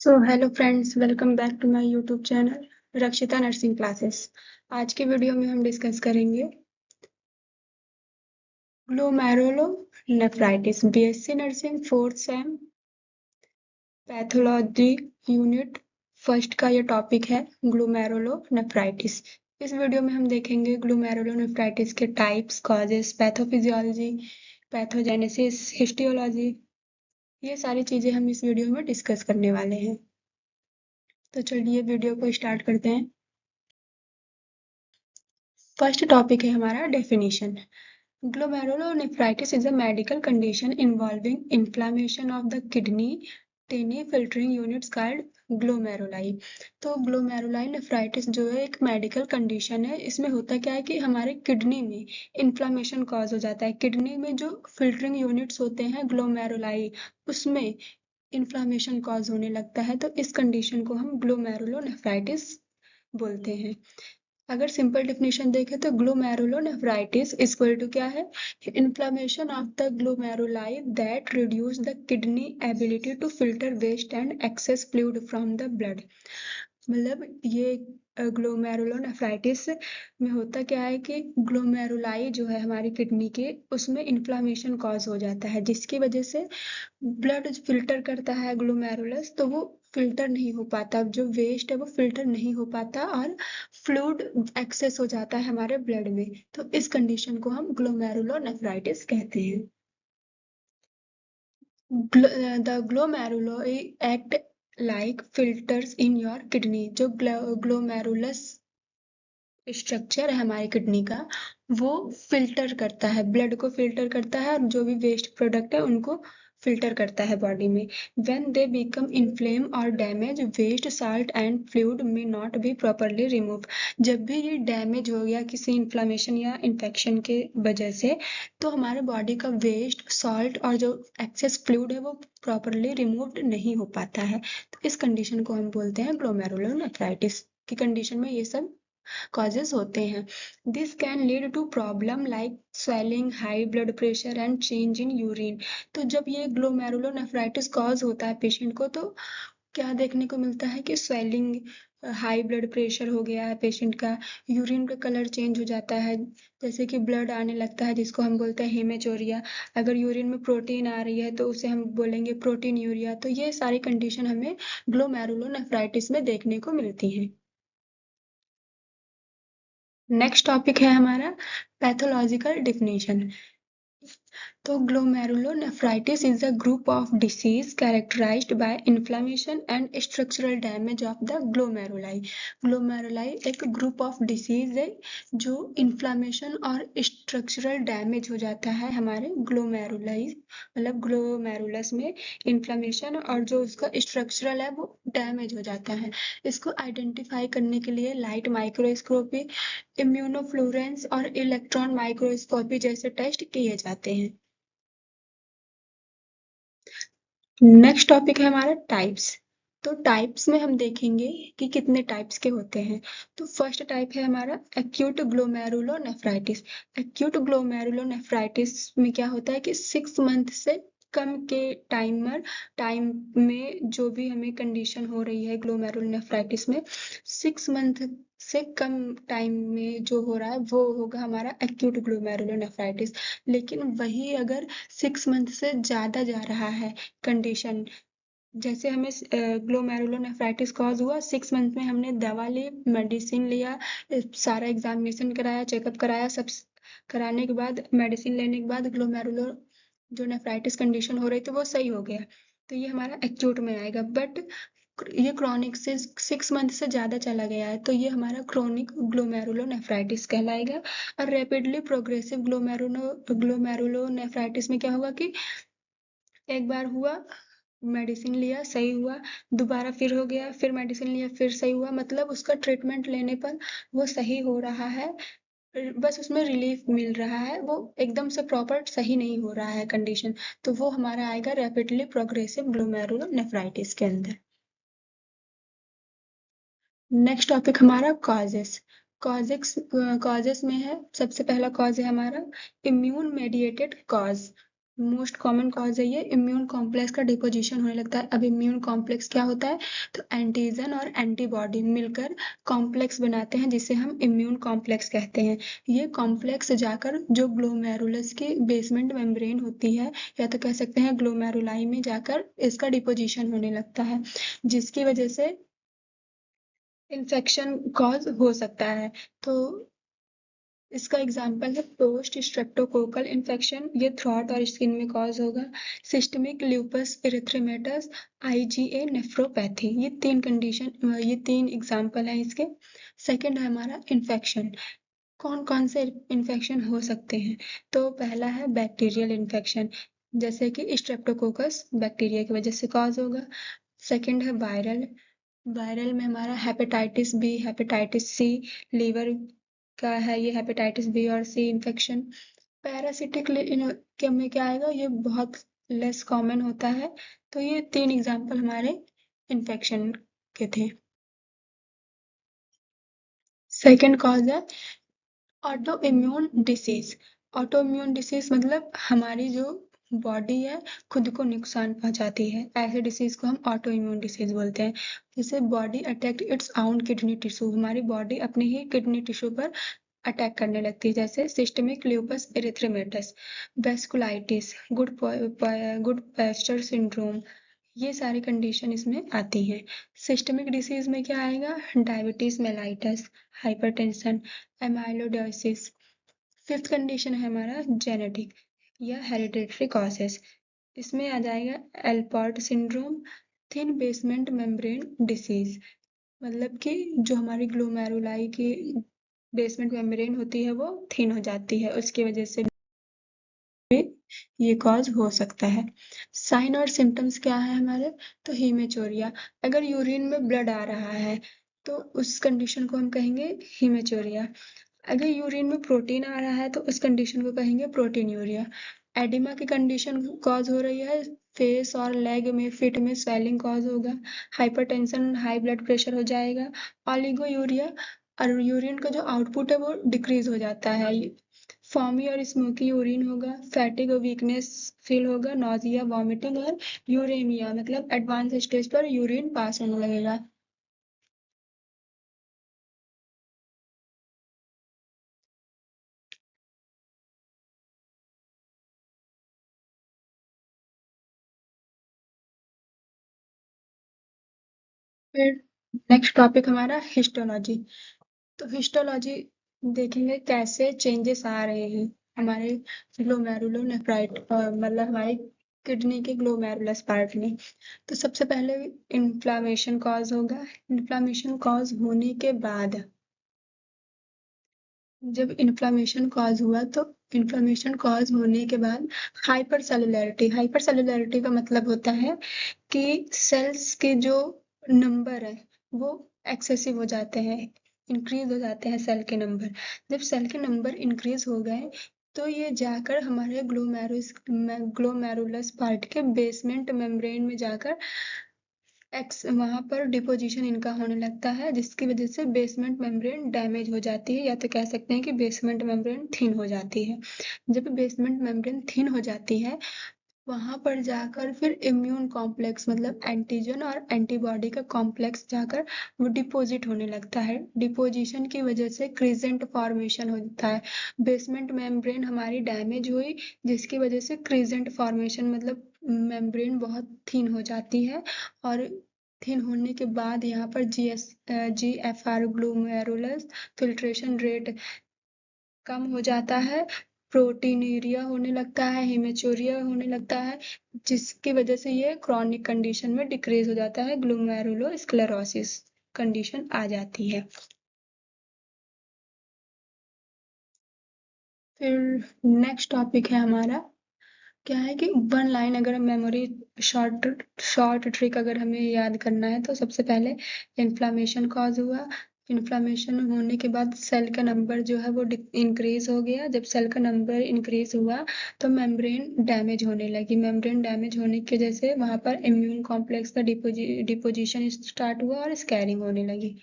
So hello friends, welcome back to my YouTube channel Rakshita nursing classes. आज की video में हम डिस्कस करेंगे glomerulonephritis. BSc nursing fourth sem pathology unit first का ये टॉपिक है ग्लोमेरुलोनेफ्राइटिस। इस वीडियो में हम देखेंगे ग्लोमेरुलोनेफ्राइटिस के टाइप्स, कॉजेस, पैथोफिजियोलॉजी, पैथोजेनेसिस, हिस्टियोलॉजी। ये सारी चीजें हम इस वीडियो में डिस्कस करने वाले हैं। तो चलिए वीडियो को स्टार्ट करते हैं। फर्स्ट टॉपिक है हमारा definition. Glomerulonephritis is a medical condition involving inflammation of the kidney टिनी filtering units called glomeruli. तो ग्लोमेरुलाई नेफ्राइटिस जो है एक मेडिकल कंडीशन है। इसमें होता क्या है कि हमारे किडनी में इन्फ्लामेशन कॉज हो जाता है। किडनी में जो फिल्टरिंग यूनिट्स होते हैं ग्लोमेरुलाई, उसमें इन्फ्लामेशन कॉज होने लगता है। तो इस कंडीशन को हम ग्लोमेरुलोनेफ्राइटिस बोलते हैं। अगर सिंपल डेफिनेशन देखें तो ग्लोमेरुलोनेफ्राइटिस इक्वल टू क्या है? Inflammation of the glomeruli that reduce the kidney ability to filter waste and excess fluid from the blood. मतलब ये ग्लोमेरुलोनेफ्राइटिस में होता क्या है कि ग्लोमेरुलाई जो है हमारी किडनी के, उसमें इन्फ्लामेशन कॉज हो जाता है, जिसकी वजह से ब्लड फिल्टर करता है ग्लोमेरुलस, तो वो फिल्टर नहीं हो पाता। जो वेस्ट है वो फिल्टर नहीं हो पाता और फ्लूइड एक्सेस हो जाता है हमारे ब्लड में। तो इस कंडीशन को हम ग्लोमेरुलोनेफ्राइटिस कहते हैं। The glomeruli act like filters in your kidney. जो ग्लोमेरुलस स्ट्रक्चर है हमारी किडनी का, वो फिल्टर करता है, ब्लड को फिल्टर करता है और जो भी वेस्ट प्रोडक्ट है उनको फिल्टर करता है बॉडी में। व्हेन दे बिकम इन्फ्लेम और damage, waste salt and fluid may not be properly remove. जब भी ये डैमेज हो गया किसी इन्फ्लामेशन या इन्फेक्शन के वजह से, तो हमारे बॉडी का वेस्ट सॉल्ट और जो एक्सेस फ्लूइड है वो प्रॉपरली रिमूव्ड नहीं हो पाता है। तो इस कंडीशन को हम बोलते हैं ग्लोमेरुलोनेफ्राइटिस की कंडीशन में ये सब कॉजेज होते हैं। This can lead to problem like swelling, high blood pressure and change in urine. तो जब ये ग्लोमेरुलोनेफ्राइटिस कॉज होता है पेशेंट को, तो क्या देखने को मिलता है कि स्वेलिंग, हाई ब्लड प्रेशर हो गया है पेशेंट का, यूरिन का कलर चेंज हो जाता है, जैसे कि ब्लड आने लगता है, जिसको हम बोलते हैं हेमेचोरिया। अगर यूरिन में प्रोटीन आ रही है तो उसे हम बोलेंगे प्रोटीन यूरिया। तो ये सारी कंडीशन हमें ग्लोमेरुलोनेफ्राइटिस में देखने को मिलती हैं। नेक्स्ट टॉपिक है हमारा पैथोलॉजिकल डिफिनेशन। तो glomerulonephritis is a group of disease characterized by inflammation and structural damage of the glomeruli. Glomeruli एक ग्रुप ऑफ डिसीज है जो इन्फ्लेमेशन और स्ट्रक्चरल डैमेज हो जाता है हमारे ग्लोमेरुलाई, मतलब ग्लोमेरुलस में इन्फ्लेमेशन और जो उसका स्ट्रक्चरल है वो डैमेज हो जाता है। इसको आइडेंटिफाई करने के लिए लाइट माइक्रोस्कोपी, इम्यूनोफ्लुरेंस और इलेक्ट्रॉन माइक्रोस्कोपी जैसे टेस्ट किए जाते हैं। नेक्स्ट टॉपिक है हमारा टाइप्स। तो टाइप्स में हम देखेंगे कि कितने टाइप्स के होते हैं। तो फर्स्ट टाइप है हमारा एक्यूट ग्लोमेरुलोनेफ्राइटिस। एक्यूट ग्लोमेरुलोनेफ्राइटिस में क्या होता है कि 6 मंथ से कम के टाइम में जो भी हमें कंडीशन हो रही है ग्लोमेरुलोनेफ्राइटिस में, 6 मंथ से कम टाइम में जो हो रहा है वो होगा हमारा एक्यूट ग्लोमेरुलोनेफ्राइटिस। लेकिन वही अगर 6 मंथ से ज्यादा जा रहा है कंडीशन, जैसे हमें ग्लोमेरुलोनेफ्राइटिस कॉज हुआ, 6 मंथ में हमने दवा ली, मेडिसिन लिया, सारा एग्जामिनेशन कराया, चेकअप कराया, सब कराने के बाद, मेडिसिन लेने के बाद ग्लोमेरुलो जो नेफ्राइटिस कंडीशन हो रही थी वो सही हो गया, तो ये हमारा एक्यूट में आएगा। बट ये क्रॉनिक से 6 मंथ से ज्यादा चला गया है तो ये हमारा क्रोनिक ग्लोमेरुलोनेफ्राइटिस कहलाएगा। और रैपिडली प्रोग्रेसिव ग्लोमेरुलोनेफ्राइटिस में क्या होगा कि एक बार हुआ, मेडिसिन लिया, सही हुआ, दोबारा फिर हो गया, फिर मेडिसिन लिया, फिर सही हुआ, मतलब उसका ट्रीटमेंट लेने पर वो सही हो रहा है, बस उसमें रिलीफ मिल रहा है, वो एकदम से प्रॉपर सही नहीं हो रहा है कंडीशन। तो वो हमारा आएगा रैपिडली प्रोग्रेसिव ग्लोमेरुलोनेफ्राइटिस के अंदर। नेक्स्ट टॉपिक हमारा कॉजेस। कॉजेस में है, सबसे पहला कॉज है हमारा immune mediated cause. Most common cause है ये इम्यून कॉम्प्लेक्स का डिपोजिशन होने लगता है। अब इम्यून कॉम्प्लेक्स क्या होता है, तो एंटीजन और एंटीबॉडी मिलकर कॉम्प्लेक्स बनाते हैं जिसे हम इम्यून कॉम्प्लेक्स कहते हैं। ये कॉम्प्लेक्स जाकर जो ग्लोमेरुलस की बेसमेंट मेम्ब्रेन होती है, या तो कह सकते हैं ग्लोमेरुलाई में जाकर इसका डिपोजिशन होने लगता है, जिसकी वजह से इन्फेक्शन कॉज हो सकता है। तो इसका एग्जाम्पल है पोस्ट स्ट्रेप्टोकोकल इन्फेक्शन, ये थ्रॉट और स्किन में कॉज होगा। सिस्टमिक ल्यूपस इरिथ्रेमेटस, आईजीए नेफ्रोपैथी, ये तीन एग्जाम्पल हैं इसके। सेकंड है हमारा इन्फेक्शन। कौन कौन से इन्फेक्शन हो सकते हैं, तो पहला है बैक्टीरियल इन्फेक्शन, जैसे कि स्ट्रेप्टोकोकस बैक्टीरिया की वजह से कॉज होगा। सेकंड है वायरल। वायरल में हमारा hepatitis B, hepatitis C, liver का है ये हेपेटाइटिस बी और सी इन्फेक्शन। पैरासिटिक में क्या आएगा, ये बहुत लेस कॉमन होता है। तो ये तीन एग्जाम्पल हमारे इन्फेक्शन के थे। सेकंड कॉज है auto immune disease. Auto immune disease मतलब हमारी जो बॉडी है खुद को नुकसान पहुंचाती है, ऐसे डिसीज को हम ऑटो इम्यून डिसीज बोलते हैं। जैसे body attack its own kidney tissue, हमारी बॉडी अपने ही किडनी टिश्यू पर अटैक करने लगती है, जैसे systemic lupus erythematosus, vasculitis, Goodpasture syndrome, ये सारी कंडीशन इसमें आती हैं। सिस्टमिक डिसीज में क्या आएगा, diabetes mellitus, hypertension, amyloidosis. Fifth condition है हमारा जेनेटिक या हेरिडिटरी कॉजेस, इसमें आ जाएगा Alport syndrome, thin basement membrane disease, मतलब कि जो हमारी ग्लोमेरुलाई की बेसमेंट मेम्ब्रेन होती है वो थिन हो जाती है, उसकी वजह से ये कॉज हो सकता है। साइन और सिम्टम्स क्या है हमारे, तो हीमेचोरिया, अगर यूरिन में ब्लड आ रहा है तो उस कंडीशन को हम कहेंगे हीमेचोरिया। अगर यूरिन में प्रोटीन आ रहा है तो उस कंडीशन को कहेंगे प्रोटीन यूरिया। एडिमा की कंडीशन कॉज हो रही है, फेस और लेग में फिट में स्वेलिंग कॉज होगा। हाइपरटेंशन, हाई ब्लड प्रेशर हो जाएगा। ऑलिगो यूरिया, और यूरिन का जो आउटपुट है वो डिक्रीज हो जाता है। फॉमी और स्मोकी यूरिन होगा, फैटिग और वीकनेस फील होगा, नॉजिया, वॉमिटिंग और यूरेमिया, मतलब एडवांस स्टेज पर यूरिन पास होने लगेगा। फिर नेक्स्ट टॉपिक हमारा हिस्टोलॉजी। तो हिस्टोलॉजी देखेंगे कैसे चेंजेस आ रहे हैं हमारे ग्लोमेरुलोनेफ्राइट मतलब हमारे किडनी के ग्लोमेरुलस पार्ट में। तो सबसे पहले इन्फ्लामेशन कॉज होगा। इन्फ्लामेशन कॉज होने के बाद, जब इन्फ्लामेशन कॉज हुआ तो इन्फ्लामेशन कॉज होने के बाद हाइपर सेलुलैरिटी, हाइपर सेलुलैरिटी का मतलब होता है कि सेल्स के जो नंबर है वो एक्सेसिव हो जाते हैं, इंक्रीज हो जाते हैं सेल के नंबर। जब सेल के नंबर इंक्रीज हो गए तो ये जाकर हमारे ग्लोमेरुलस पार्ट के बेसमेंट मेम्ब्रेन में जाकर वहां पर डिपोजिशन इनका होने लगता है, जिसकी वजह से बेसमेंट मेम्ब्रेन डैमेज हो जाती है, या तो कह सकते हैं कि बेसमेंट मेम्ब्रेन थिन हो जाती है। जब बेसमेंट मेम्ब्रेन थिन हो जाती है वहां पर जाकर फिर इम्यून कॉम्प्लेक्स मतलब एंटीजन और एंटीबॉडी का कॉम्प्लेक्स जाकर वो डिपोजिट होने लगता है। डिपोजिशन की वजह से क्रिजेंट फॉर्मेशन होता है। बेसमेंट मेम्ब्रेन हमारी डैमेज हुई, जिसकी वजह से क्रिजेंट फॉर्मेशन मतलब मेम्ब्रेन बहुत थिन हो जाती है, और थिन होने के बाद यहाँ पर GFR ग्लोमेरुलस फिल्ट्रेशन रेट कम हो जाता है, प्रोटीनूरिया होने लगता है, हेमेचूरिया होने लगता है, जिसकी वजह से ये क्रॉनिक कंडीशन में डिक्रीज हो जाता है, ग्लोमेरुलोस्क्लेरोसिस कंडीशन आ जाती है। फिर नेक्स्ट टॉपिक है हमारा, क्या है कि वन लाइन अगर मेमोरी शॉर्ट शॉर्ट ट्रिक अगर हमें याद करना है तो सबसे पहले इन्फ्लामेशन कॉज हुआ, इन्फ्लामेशन होने के बाद सेल का नंबर जो है वो इंक्रीज हो गया। जब सेल का नंबर इंक्रीज हुआ तो मेम्ब्रेन डैमेज होने लगी, मेम्ब्रेन डैमेज होने की वजह से वहां पर इम्यून कॉम्प्लेक्स का डिपोजिशन स्टार्ट हुआ और स्कैरिंग होने लगी।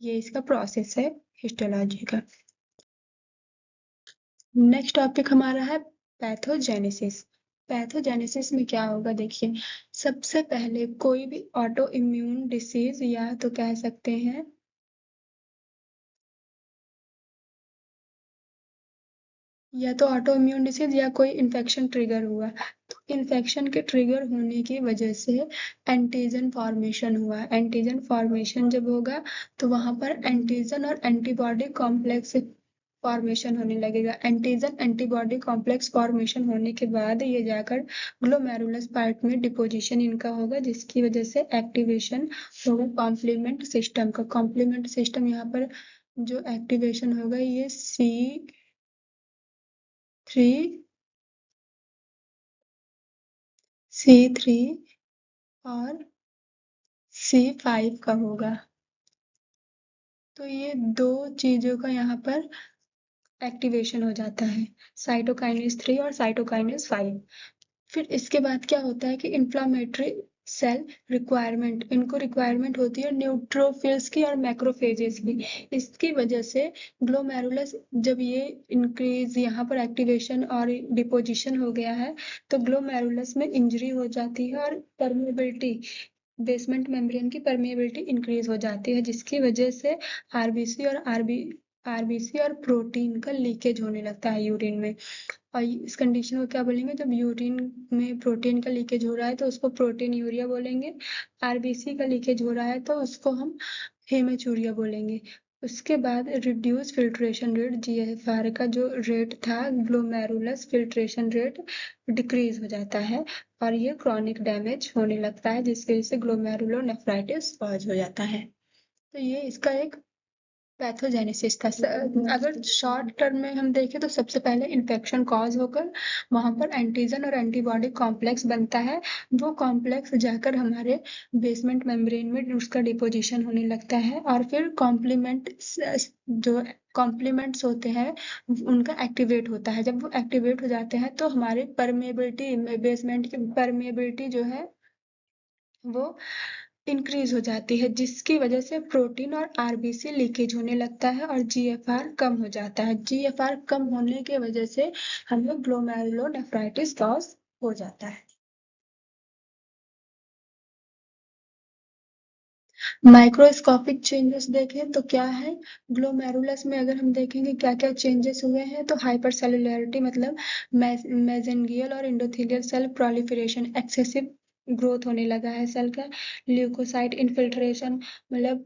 ये इसका प्रोसेस है हिस्टोलॉजी का। नेक्स्ट टॉपिक हमारा है पैथोजेनेसिस। पैथोजेनेसिस में क्या होगा देखिए, सबसे पहले कोई भी ऑटो इम्यून डिसीज या तो कह सकते हैं या तो ऑटो इम्यून डिसीज या कोई इन्फेक्शन ट्रिगर हुआ। तो इन्फेक्शन के ट्रिगर होने की वजह से एंटीजन फॉर्मेशन हुआ। एंटीजन फॉर्मेशन जब होगा तो वहां पर एंटीजन और एंटीबॉडी कॉम्प्लेक्स फॉर्मेशन होने लगेगा। एंटीजन एंटीबॉडी कॉम्प्लेक्स फॉर्मेशन होने के बाद ये जाकर ग्लोमेरुलस पार्ट में डिपोजिशन इनका होगा, जिसकी वजह से एक्टिवेशन होगा कॉम्प्लीमेंट सिस्टम का। कॉम्प्लीमेंट सिस्टम यहाँ पर जो एक्टिवेशन होगा ये C3 और C5 का होगा। तो ये दो चीजों का यहाँ पर एक्टिवेशन हो जाता है, साइटोकाइनेस 3 और साइटोकाइनेस 5। फिर इसके बाद क्या होता है कि इंफ्लामेटरी सेल रिक्वायरमेंट, इनको रिक्वायरमेंट होती है न्यूट्रोफिल्स की और मैक्रोफेजेस की। इसकी वजह से ग्लोमेरुलस जब ये इंक्रीज यहाँ पर एक्टिवेशन और डिपोजिशन हो गया है तो ग्लोमेरुलस में इंजरी हो जाती है और परमेबिलिटी, बेसमेंट मेम्ब्रेन की परमेबिलिटी इंक्रीज हो जाती है, जिसकी वजह से आरबीसी और प्रोटीन का लीकेज होने लगता है यूरिन में। और इस कंडीशन को क्या बोलेंगे, जब यूरिन में प्रोटीन का लीकेज हो रहा है तो उसको प्रोटीन यूरिया बोलेंगे। आरबीसी का लीकेज हो रहा है तो उसको हम हेमेचूरिया बोलेंगे। उसके बाद रिड्यूस फिल्ट्रेशन रेट, जीएफआर का जो रेट था ग्लोमेरुलस फिल्ट्रेशन रेट डिक्रीज हो जाता है और ये क्रॉनिक डैमेज होने लगता है, जिसकी वजह से ग्लोमेरुलोनेफ्राइटिस कॉज हो जाता है। तो ये इसका एक पैथोजेनेसिस था। अगर शॉर्ट टर्म में हम देखें तो सबसे पहले इन्फेक्शन कॉज होकर वहां पर एंटीजन और एंटीबॉडी कॉम्प्लेक्स बनता है। वो कॉम्प्लेक्स जाकर हमारे बेसमेंट मेम्ब्रेन में उसका डिपोजिशन होने लगता है और फिर जो कॉम्प्लीमेंट्स होते हैं उनका एक्टिवेट होता है। जब वो एक्टिवेट हो जाते हैं तो हमारे परमेबिलिटी, बेसमेंट की परमेबिलिटी जो है वो इंक्रीज हो जाती है, जिसकी वजह से प्रोटीन और आरबीसी लीकेज होने लगता है और जीएफआर कम हो जाता है। जीएफआर कम होने की वजह से हमें ग्लोमेरुलोनेफ्राइटिस कॉज हो जाता है। माइक्रोस्कोपिक चेंजेस देखें तो क्या है, ग्लोमेरुलस में अगर हम देखेंगे क्या क्या चेंजेस हुए हैं तो हाइपरसेलुलैरिटी मतलब मेसेंजियल और endothelial cell proliferation, excessive growth होने लगा है सेल का। ल्यूकोसाइट इनफिल्ट्रेशन मतलब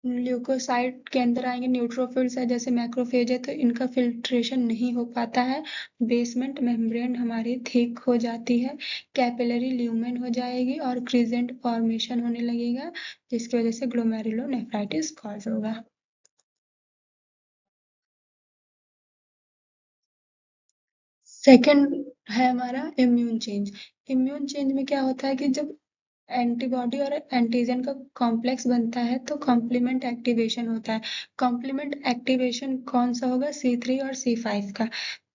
ल्यूकोसाइट के अंदर आएंगे न्यूट्रोफिल्स है जैसे मैक्रोफेज है तो इनका फिल्ट्रेशन नहीं हो पाता है। बेसमेंट मेम्ब्रेन हमारी थिक हो जाती है, कैपिलरी ल्यूमेन हो जाएगी और क्रिजेंट फॉर्मेशन होने लगेगा, जिसकी वजह से ग्लोमेरुलोनेफ्राइटिस कॉज होगा। सेकंड है हमारा इम्यून चेंज। इम्यून चेंज में क्या होता है कि जब एंटीबॉडी और एंटीजन का कॉम्प्लेक्स बनता है तो कॉम्प्लीमेंट एक्टिवेशन होता है। कॉम्प्लीमेंट एक्टिवेशन कौन सा होगा, C3 और C5 का।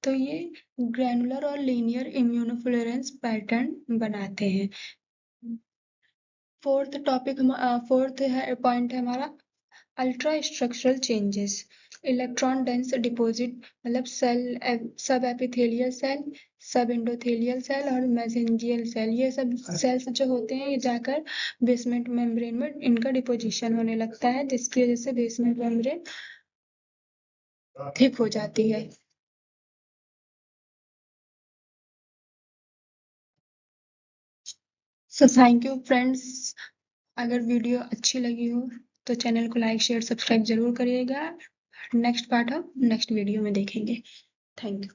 तो ये ग्रैनुलर और लीनियर इम्यूनोफ्लोरेंस पैटर्न बनाते हैं। फोर्थ पॉइंट है हमारा ultra structural changes. Electron dense deposit मतलब सब एपिथेलियल सेल, सब एंडोथेलियल सेल और मेसेंजियल सेल, ये सब सेल्स जो होते हैं ये जाकर बेसमेंट मेम्ब्रेन में इनका डिपोजिशन होने लगता है, जिसकी वजह से बेसमेंट मेम्ब्रेन थिक हो जाती है। So thank you friends. अगर वीडियो अच्छी लगी हो तो चैनल को लाइक शेयर सब्सक्राइब जरूर करिएगा। नेक्स्ट पार्ट हम नेक्स्ट वीडियो में देखेंगे। Thank you.